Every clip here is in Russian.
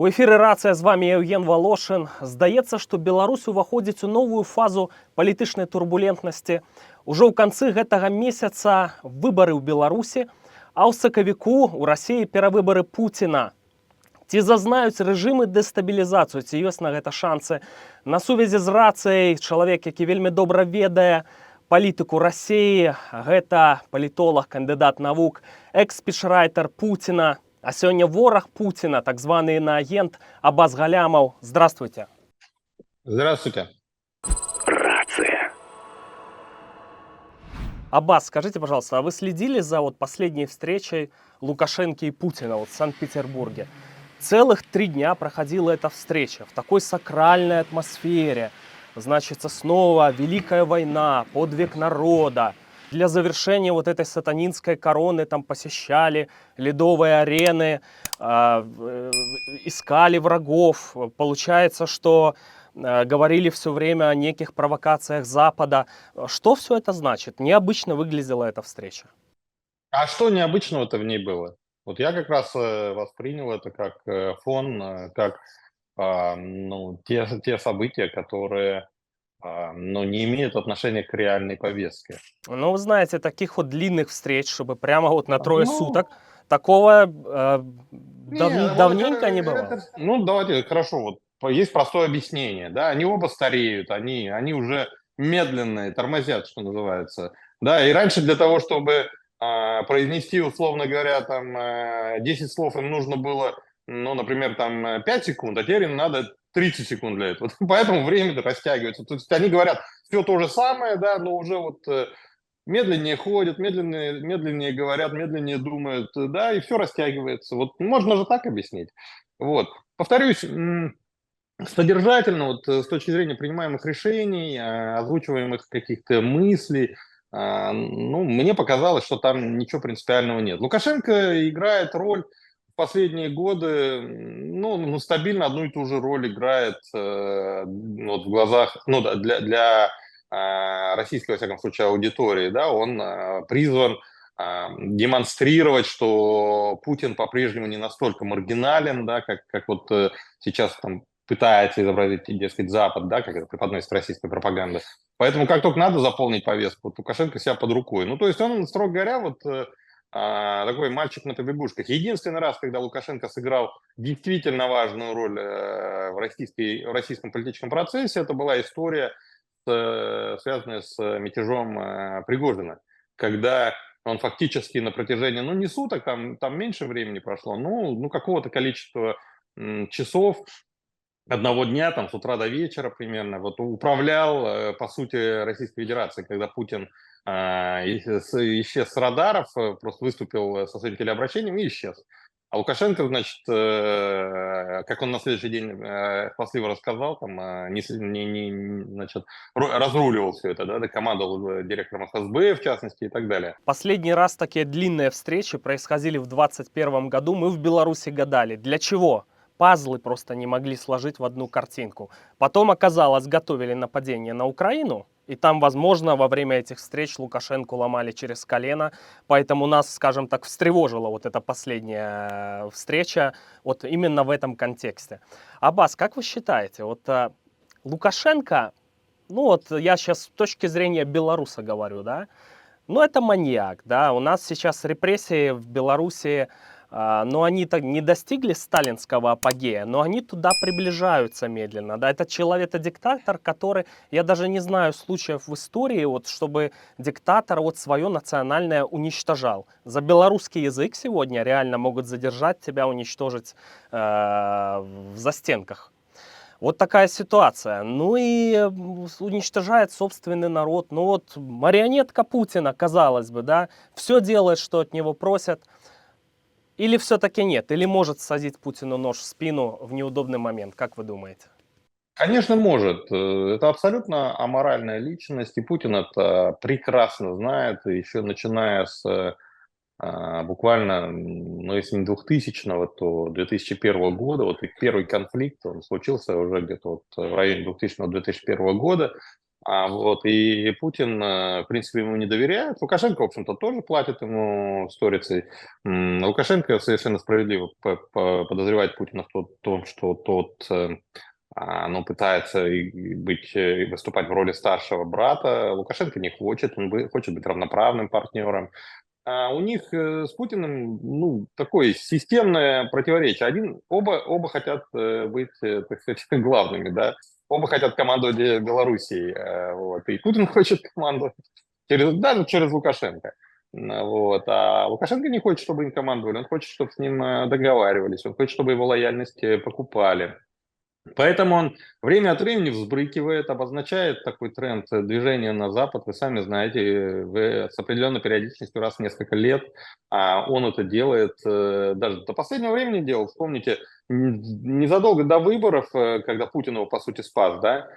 У эфіры рацыя, з вами Евген Волошин. Здаецца, што Беларусь уваходзіць у новую фазу палітычнай турбулентнасці. Ужо ў канцы гэтага месяца выбары ў Беларусі, а ў сакавіку у Расіі перавыбары Пуціна. Ці зазнаюць рэжымы дэстабілізацыю, ці ёсць на гэта шансы? На сувязі з рацыяй чалавек, які вельмі добра ведае палітыку Расіі, гэта палітолог, кандыдат навук, экс-спічрайтер Пуціна. А сегодня ворог Путина, так званый иноагент Аббас Галямов. Здравствуйте. Здравствуйте. Рация. Аббас, скажите, пожалуйста, а вы следили за последней встречей Лукашенко и Путина в Санкт-Петербурге? Целых 3 дня проходила эта встреча в такой сакральной атмосфере. Значит, снова Великая война, подвиг народа. Для завершения этой сатанинской короны там посещали ледовые арены, искали врагов. Получается, что говорили все время о неких провокациях Запада. Что все это значит? Необычно выглядела эта встреча. А что необычного-то в ней было? Вот я как раз воспринял это как фон, как те события, которые не имеют отношения к реальной повестке. Ну, вы знаете, таких длинных встреч, чтобы прямо на 3 суток, такого давненько не бывало. Давайте, хорошо, есть простое объяснение, да, они оба стареют, они уже медленные, тормозят, что называется, да, и раньше для того, чтобы произнести, условно говоря, там 10 слов им нужно было, например, там 5 секунд, а теперь им надо 30 секунд для этого. Поэтому время-то растягивается. То есть они говорят все то же самое, да, но уже медленнее ходят, медленнее говорят, медленнее думают, да, и все растягивается. Можно же так объяснить. Повторюсь, содержательно, с точки зрения принимаемых решений, озвучиваемых каких-то мыслей, мне показалось, что там ничего принципиального нет. Лукашенко играет роль в последние годы, стабильно одну и ту же роль играет в глазах, для российской, во всяком случае, аудитории, да, он призван демонстрировать, что Путин по-прежнему не настолько маргинален, да, как сейчас там пытается изобразить, дескать, Запад, да, как это преподносит российская пропаганда. Поэтому как только надо заполнить повестку, Лукашенко себя под рукой. То есть он, строго говоря, такой мальчик на побегушках. Единственный раз, когда Лукашенко сыграл действительно важную роль в российском политическом процессе, это была история, связанная с мятежом Пригожина, когда он фактически на протяжении, не суток, там меньше времени прошло, какого-то количества часов, одного дня, там, с утра до вечера примерно, управлял, по сути, Российской Федерацией, когда Путин исчез с радаров, просто выступил со своим телеобращением и исчез. А Лукашенко, значит, как он на следующий день хвастливо рассказал, там, разруливал все это, да, командовал директором ФСБ, в частности, и так далее. Последний раз такие длинные встречи происходили в 2021 году. Мы в Беларуси гадали. Для чего? Пазлы просто не могли сложить в одну картинку. Потом, оказалось, готовили нападение на Украину, и там, возможно, во время этих встреч Лукашенко ломали через колено. Поэтому нас, скажем так, встревожила эта последняя встреча именно в этом контексте. Аббас, как вы считаете, Лукашенко, я сейчас с точки зрения белоруса говорю, да, это маньяк, да, у нас сейчас репрессии в Беларуси, они так не достигли сталинского апогея, но они туда приближаются медленно. Да? Это человек, это диктатор, который, я даже не знаю случаев в истории, чтобы диктатор свое национальное уничтожал. За белорусский язык сегодня реально могут задержать тебя, уничтожить в застенках. Такая ситуация. И уничтожает собственный народ. Марионетка Путина, казалось бы, да, все делает, что от него просят. Или все-таки нет? Или может всадить Путину нож в спину в неудобный момент? Как вы думаете? Конечно, может. Это абсолютно аморальная личность, и Путин это прекрасно знает, еще начиная с буквально, если не 2000-го, то 2001 года, их первый конфликт, он случился уже где-то в районе 2000-2001 года. Вот, и Путин, в принципе, ему не доверяет. Лукашенко, в общем-то, тоже платит ему сторицей. Лукашенко совершенно справедливо подозревает Путина в том, что тот ну, пытается выступать в роли старшего брата. Лукашенко не хочет, он хочет быть равноправным партнером. А у них с Путиным, ну, такое системное противоречие. Оба хотят быть, так сказать, главными, да. Оба хотят командовать Белоруссией. Вот. И Путин хочет командовать даже через Лукашенко. Вот. А Лукашенко не хочет, чтобы им командовали. Он хочет, чтобы с ним договаривались. Он хочет, чтобы его лояльность покупали. Поэтому он время от времени взбрыкивает, обозначает такой тренд движения на Запад. Вы сами знаете, с определенной периодичностью раз в несколько лет он это делает, даже до последнего времени делал. Вспомните, незадолго до выборов, когда Путин его, по сути, спас, да,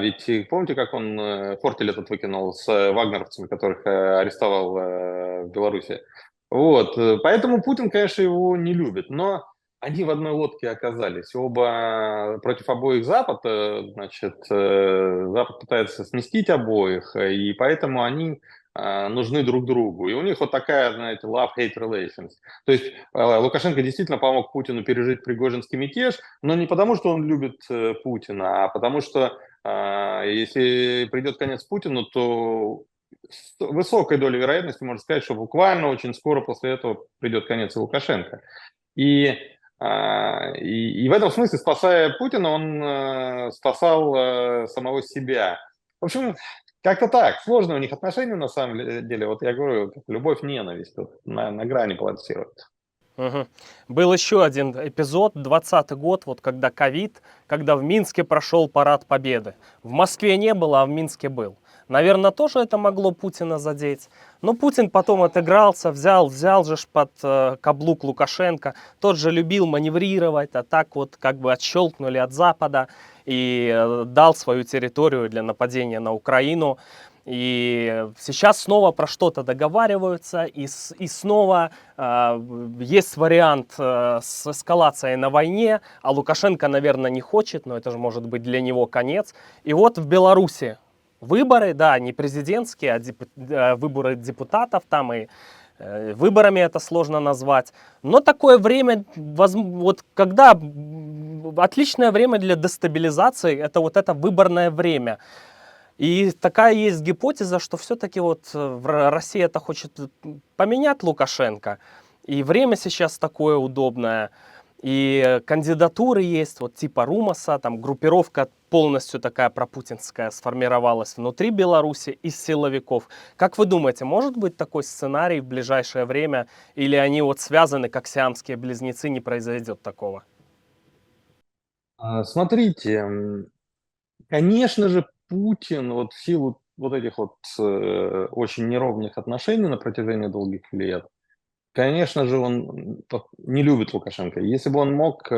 ведь помните, как он фортель этот выкинул с вагнеровцами, которых арестовал в Беларуси? Вот, поэтому Путин, конечно, его не любит, но они в одной лодке оказались. Оба против обоих Запад, значит, Запад пытается сместить обоих, и поэтому они нужны друг другу. И у них вот такая, знаете, love-hate relations. То есть Лукашенко действительно помог Путину пережить Пригожинский мятеж, но не потому, что он любит Путина, а потому что если придет конец Путину, то с высокой долей вероятности можно сказать, что буквально очень скоро после этого придет конец и Лукашенко. И и в этом смысле, спасая Путина, он спасал самого себя. В общем, как-то так. Сложные у них отношения на самом деле. Вот я говорю, любовь-ненависть вот, на грани балансирует. Мгм. Был еще один эпизод, 20 год, вот когда ковид, когда в Минске прошел парад Победы. В Москве не было, а в Минске был. Наверное, тоже это могло Путина задеть. Но Путин потом отыгрался, взял же под каблук Лукашенко. Тот же любил маневрировать, а так вот как бы отщелкнули от Запада и дал свою территорию для нападения на Украину. И сейчас снова про что-то договариваются, и снова есть вариант с эскалацией на войне, а Лукашенко, наверное, не хочет, но это же может быть для него конец. И вот в Беларуси выборы, да, не президентские, а выборы депутатов там, и выборами это сложно назвать. Но такое время, вот когда отличное время для дестабилизации, это вот это выборное время. И такая есть гипотеза, что все-таки вот Россия это хочет поменять Лукашенко. И время сейчас такое удобное. И кандидатуры есть, вот типа Румаса, там группировка полностью такая пропутинская сформировалась внутри Беларуси из силовиков. Как вы думаете, может быть такой сценарий в ближайшее время? Или они вот связаны, как сиамские близнецы, не произойдет такого? Смотрите, конечно же, Путин вот в силу вот этих вот очень неровных отношений на протяжении долгих лет, конечно же, он не любит Лукашенко. Если бы он мог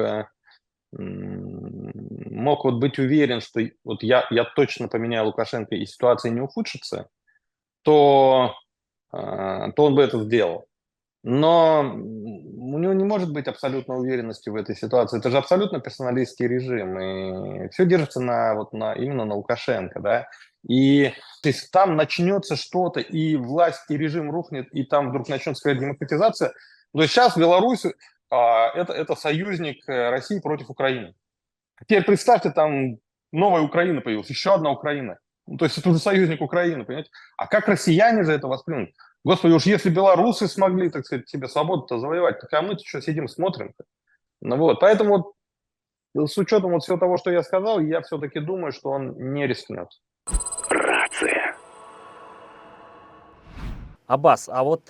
вот быть уверен, что вот я точно поменяю Лукашенко и ситуация не ухудшится, то, то он бы это сделал. Но у него не может быть абсолютной уверенности в этой ситуации. Это же абсолютно персоналистский режим, и все держится именно на Лукашенко, да. И то есть там начнется что-то, и власть, и режим рухнет, и там вдруг начнется какая-то демократизация. То есть сейчас Беларусь это союзник России против Украины. Теперь представьте, там новая Украина появилась, еще одна Украина. Ну, то есть это уже союзник Украины, понимаете? А как россияне же это воспримут? Господи, уж если белорусы смогли, так сказать, себе свободу-то завоевать, так а мы-то что сидим, смотрим -то? Ну вот, поэтому вот, с учетом вот всего того, что я сказал, я все-таки думаю, что он не рискнет. Рация. Аббас, а вот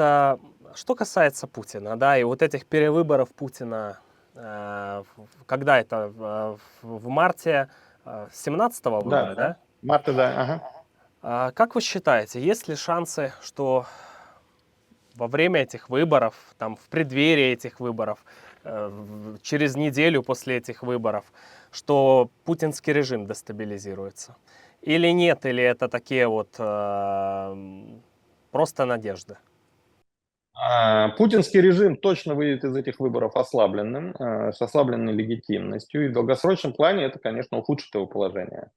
что касается Путина, да, и вот этих перевыборов Путина, когда это, в марте 17-го выборы, Да, да? Марта, да, ага. Как вы считаете, есть ли шансы, что во время этих выборов, там, в преддверии этих выборов, через неделю после этих выборов, что путинский режим дестабилизируется? Или нет, или это такие вот просто надежды? Путинский режим точно выйдет из этих выборов ослабленным, с ослабленной легитимностью, и в долгосрочном плане это, конечно, ухудшит его положение.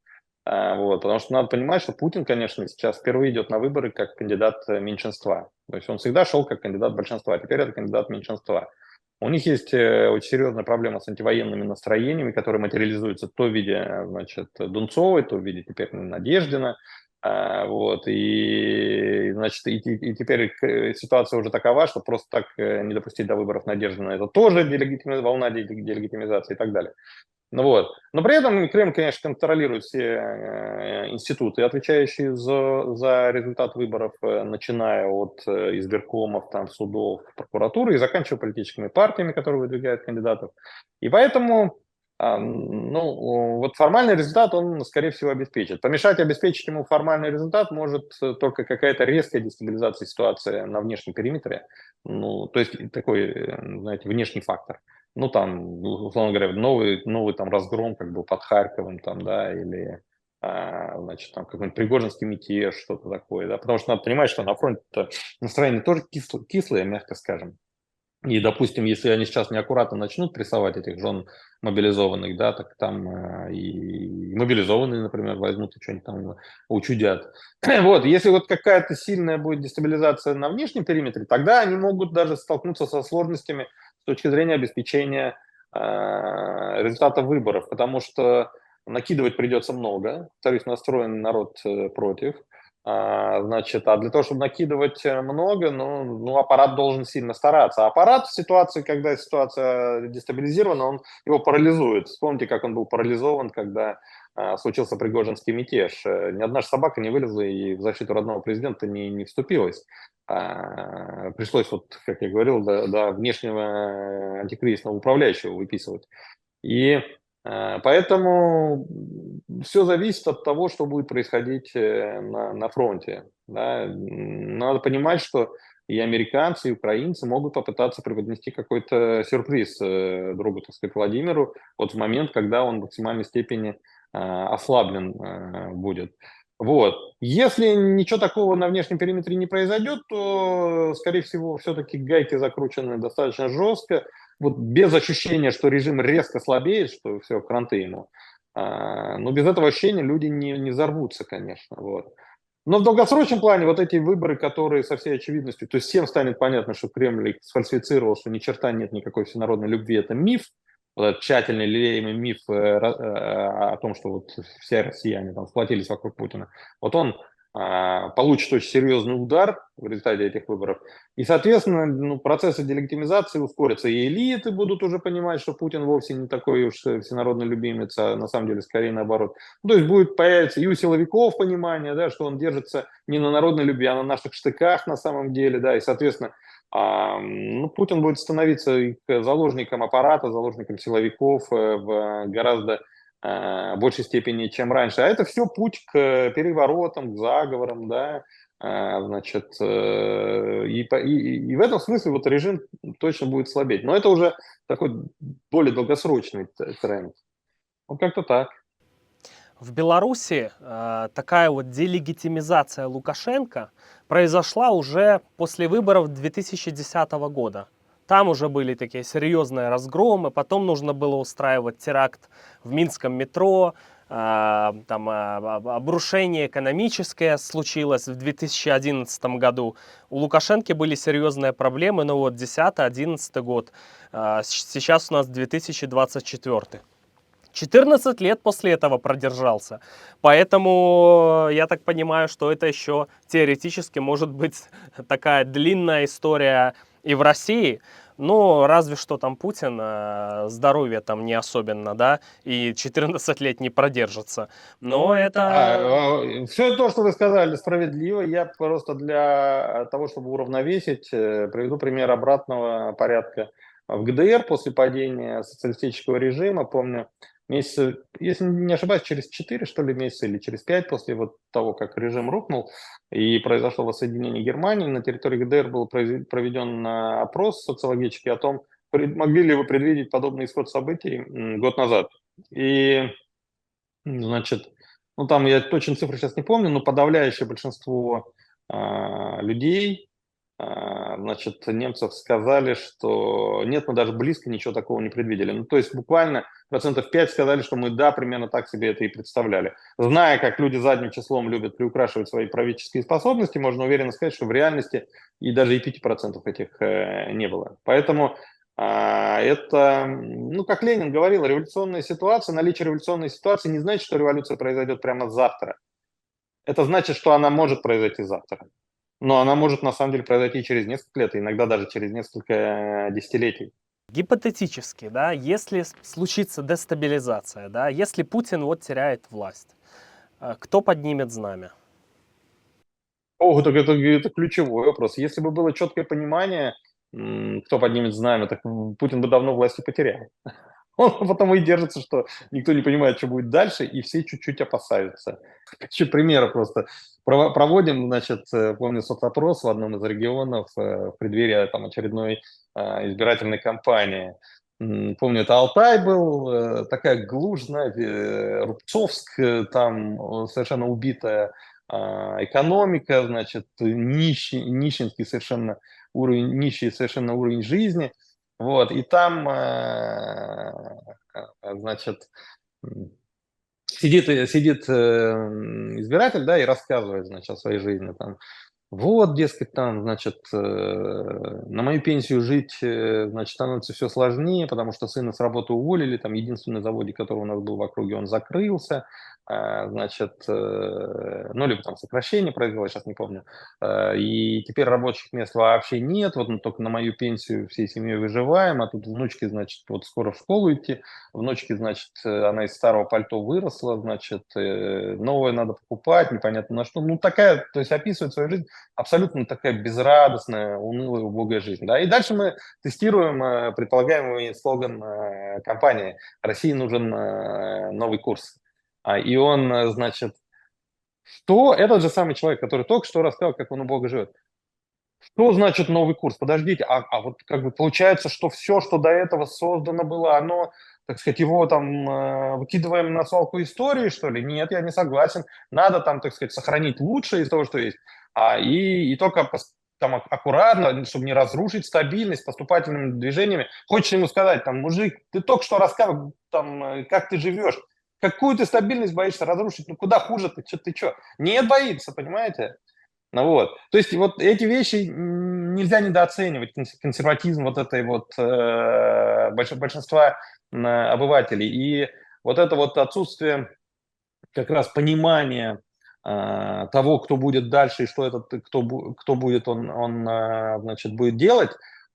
Вот, потому что надо понимать, что Путин, конечно, сейчас впервые идет на выборы как кандидат меньшинства. То есть он всегда шел как кандидат большинства, а теперь это кандидат меньшинства. У них есть очень серьезная проблема с антивоенными настроениями, которые материализуются то в виде, значит, Дунцовой, то в виде теперь Надеждина. Вот, и, значит, и теперь ситуация уже такова, что просто так не допустить до выборов Надеждина, это тоже волна делегитимизации и так далее. Ну вот. Но при этом Кремль, конечно, контролирует все институты, отвечающие за результат выборов, начиная от избиркомов, там, судов, прокуратуры и заканчивая политическими партиями, которые выдвигают кандидатов. И поэтому ну, вот формальный результат он, скорее всего, обеспечит. Помешать обеспечить ему формальный результат может только какая-то резкая дестабилизация ситуации на внешнем периметре, ну, то есть такой, знаете, внешний фактор. Ну, там, условно говоря, новый там разгром, как бы под Харьковом, там, да, или, значит, там какой-нибудь Пригожинский мятеж, что-то такое, да, потому что надо понимать, что на фронте настроение тоже кислое, мягко скажем. И, допустим, если они сейчас неаккуратно начнут прессовать этих жен мобилизованных, да, так там и мобилизованные, например, возьмут и что-нибудь там учудят. Вот, если вот какая-то сильная будет дестабилизация на внешнем периметре, тогда они могут даже столкнуться со сложностями с точки зрения обеспечения результатов выборов, потому что накидывать придется много, повторюсь, настроен народ против. Значит, а для того, чтобы накидывать много, ну, аппарат должен сильно стараться. А аппарат в ситуации, когда ситуация дестабилизирована, он его парализует. Вспомните, как он был парализован, когда случился Пригожинский мятеж. Ни одна же собака не вылезла и в защиту родного президента не вступилась. Пришлось, вот, как я говорил, до внешнего антикризисного управляющего выписывать. И поэтому все зависит от того, что будет происходить на фронте. Да. Надо понимать, что и американцы, и украинцы могут попытаться преподнести какой-то сюрприз другу, так сказать, Владимиру, вот в момент, когда он в максимальной степени ослаблен будет. Вот. Если ничего такого на внешнем периметре не произойдет, то, скорее всего, все-таки гайки закручены достаточно жестко, вот без ощущения, что режим резко слабеет, что все, кранты ему. Но без этого ощущения люди не взорвутся, конечно. Вот. Но в долгосрочном плане вот эти выборы, которые со всей очевидностью, то есть всем станет понятно, что Кремль их сфальсифицировал, что ни черта нет никакой всенародной любви, это миф, вот этот тщательно лелеемый миф о том, что вот все россияне там сплотились вокруг Путина, вот он получит очень серьезный удар в результате этих выборов. И, соответственно, ну, процессы делегитимизации ускорятся. И элиты будут уже понимать, что Путин вовсе не такой уж всенародный любимец, а на самом деле скорее наоборот. Ну, то есть будет появиться и у силовиков понимание, да, что он держится не на народной любви, а на наших штыках на самом деле. Да, и, соответственно, ну, Путин будет становиться заложником аппарата, заложником силовиков в гораздо большей степени, чем раньше. А это все путь к переворотам, к заговорам, да, значит, и в этом смысле вот режим точно будет слабеть. Но это уже такой более долгосрочный тренд. Вот как-то так. В Беларуси такая вот делегитимизация Лукашенко произошла уже после выборов 2010 года. Там уже были такие серьезные разгромы, потом нужно было устраивать теракт в Минском метро, там обрушение экономическое случилось в 2011 году. У Лукашенко были серьезные проблемы, но вот 2010-2011 год, сейчас у нас 2024. 14 лет после этого продержался. Поэтому я так понимаю, что это еще теоретически может быть такая длинная история и в России. Ну, разве что там Путин, здоровье там не особенно, да, и 14 лет не продержится. Но это... Все то, что вы сказали, справедливо. Я просто для того, чтобы уравновесить, приведу пример обратного порядка. В ГДР после падения социалистического режима, помню, месяца, если не ошибаюсь, через 4, что ли, месяца или через 5 после вот того, как режим рухнул и произошло воссоединение Германии, на территории ГДР был проведен опрос социологический о том, могли ли вы предвидеть подобный исход событий год назад. И, значит, ну там я точно цифры сейчас не помню, но подавляющее большинство людей Значит, немцев сказали, что нет, мы даже близко ничего такого не предвидели. Ну, то есть буквально 5% сказали, что мы, да, примерно так себе это и представляли. Зная, как люди задним числом любят приукрашивать свои правительские способности, можно уверенно сказать, что в реальности и даже и 5% этих не было. Поэтому это, ну, как Ленин говорил, революционная ситуация, наличие революционной ситуации не значит, что революция произойдет прямо завтра. Это значит, что она может произойти завтра. Но она может на самом деле произойти через несколько лет, иногда даже через несколько десятилетий. Гипотетически, да, если случится дестабилизация, да, если Путин вот теряет власть, кто поднимет знамя? О, так это ключевой вопрос. Если бы было четкое понимание, кто поднимет знамя, так Путин бы давно власти потерял. Он потому и держится, что никто не понимает, что будет дальше, и все чуть-чуть опасаются. Еще примеры просто проводим, значит, помню соцопрос в одном из регионов в преддверии там очередной избирательной кампании. Помню, это Алтай был, такая глушь, знаете, Рубцовск, там совершенно убитая экономика, значит, нищенский совершенно уровень, нищий совершенно уровень жизни. Вот, и там, значит, сидит избиратель, да, и рассказывает, значит, о своей жизни, там, вот, дескать, там, значит, на мою пенсию жить, значит, становится все сложнее, потому что сына с работы уволили, там, единственный заводик, который у нас был в округе, он закрылся, значит, ну, либо там сокращение произвело, сейчас не помню, и теперь рабочих мест вообще нет, вот только на мою пенсию всей семьей выживаем, а тут внучке, значит, вот скоро в школу идти, внучке, значит, она из старого пальто выросла, значит, новое надо покупать, непонятно на что, ну, такая, то есть описывает свою жизнь абсолютно такая безрадостная, унылая, убогая жизнь. Да? И дальше мы тестируем предполагаемый слоган компании «России нужен новый курс». И он, значит, что этот же самый человек, который только что рассказал, как он убого живет. Что значит новый курс? Подождите, а вот как бы получается, что все, что до этого создано было, оно, так сказать, его там выкидываем на свалку истории, что ли? Нет, я не согласен. Надо там, так сказать, сохранить лучшее из того, что есть, и только там аккуратно, чтобы не разрушить стабильность поступательными движениями. Хочется ему сказать, там, мужик, ты только что рассказывал, там, как ты живешь. Какую ты стабильность боишься разрушить? Ну, куда хуже ты что? Нет, боится, понимаете? Ну вот, то есть вот эти вещи нельзя недооценивать, консерватизм вот этой вот большинства обывателей. И вот это вот отсутствие как раз понимания того, кто будет дальше и что этот, кто будет значит, будет делать,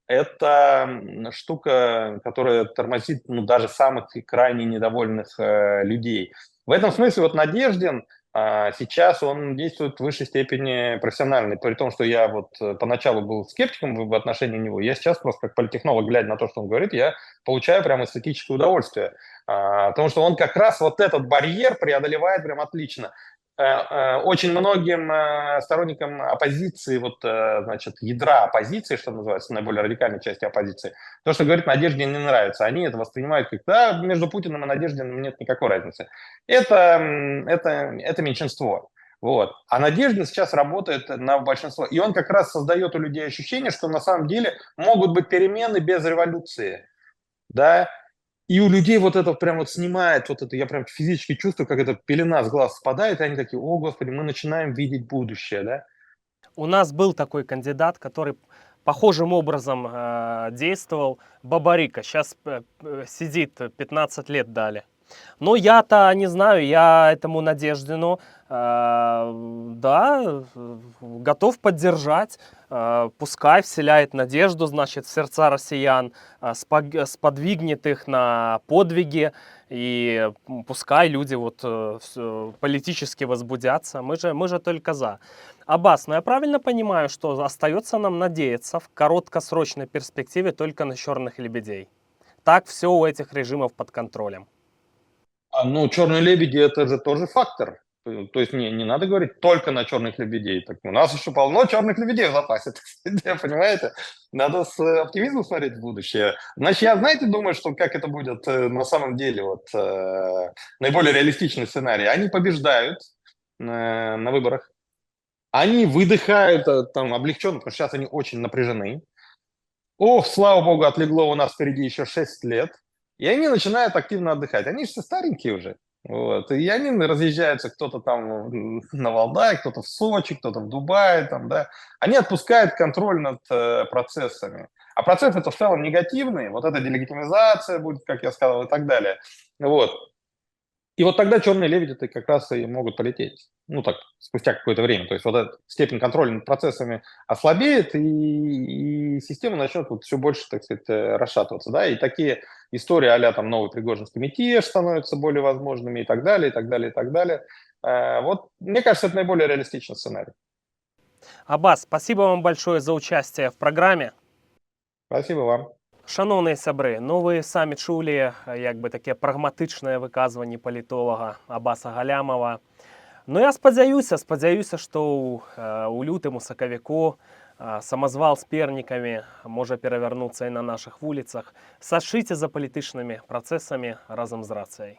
это штука, которая тормозит, ну, даже самых крайне недовольных людей. В этом смысле вот Надеждин сейчас он действует в высшей степени профессионально, при том, что я вот поначалу был скептиком в отношении него, я сейчас просто как политтехнолог, глядя на то, что он говорит, я получаю прям эстетическое удовольствие, потому что он как раз вот этот барьер преодолевает прям отлично. Очень многим сторонникам оппозиции, вот, значит, ядра оппозиции, что называется, наиболее радикальной части оппозиции, то, что говорит Надеждин, не нравится. Они это воспринимают как, да, между Путиным и Надеждиным нет никакой разницы. Это меньшинство. Вот. А Надеждин сейчас работает на большинство. И он как раз создает у людей ощущение, что на самом деле могут быть перемены без революции. Да? И у людей вот это прям вот снимает, вот это я прям физически чувствую, как эта пелена с глаз спадает, и они такие, о, Господи, мы начинаем видеть будущее, да? У нас был такой кандидат, который похожим образом действовал, Бабарика. Сейчас сидит, 15 лет дали. Но я-то не знаю, я этому Надеждину, да, готов поддержать. Пускай вселяет надежду, значит, в сердца россиян, сподвигнет их на подвиги, и пускай люди вот политически возбудятся. Мы же только за. Аббас, ну я правильно понимаю, что остается нам надеяться в короткосрочной перспективе только на черных лебедей? Так все у этих режимов под контролем. Ну, черные лебеди – это же тоже фактор. То есть не надо говорить только на черных лебедей. Так, у нас еще полно черных лебедей в запасе, понимаете? Надо с оптимизмом смотреть в будущее. Значит, я, знаете, думаю, что как это будет на самом деле, вот наиболее реалистичный сценарий. Они побеждают на выборах. они выдыхают там облегченно, потому что сейчас они очень напряжены. О, слава богу, отлегло, у нас впереди еще 6 лет. И они начинают активно отдыхать. Они же все старенькие уже. Вот. И они разъезжаются, кто-то там на Валдае, кто-то в Сочи, кто-то в Дубае. Там, да. Они отпускают контроль над процессами. А процесс это в целом негативный. Вот эта делегитимизация будет, как я сказал, и так далее. Вот. И вот тогда черные лебеди-то как раз и могут полететь. Ну так, спустя какое-то время. То есть вот эта степень контроля над процессами ослабеет, и система начнет вот все больше, так сказать, расшатываться. Да? И такие истории а-ля там новый Пригожинский мятеж становятся более возможными и так далее, и так далее, и так далее. Вот, мне кажется, это наиболее реалистичный сценарий. Аббас, спасибо вам большое за участие в програмі. Спасибо вам. Шановні сябри, ну ви самі чули, якби таке прагматичне виказування політолога Аббаса Галямова. Ну я спадзяюся, што у лютым у сакавіку самазвал з пернікамі можа перавярнуцца і на нашых вуліцах. Сачыце за палітычнымі працэсамі разам з рацыяй.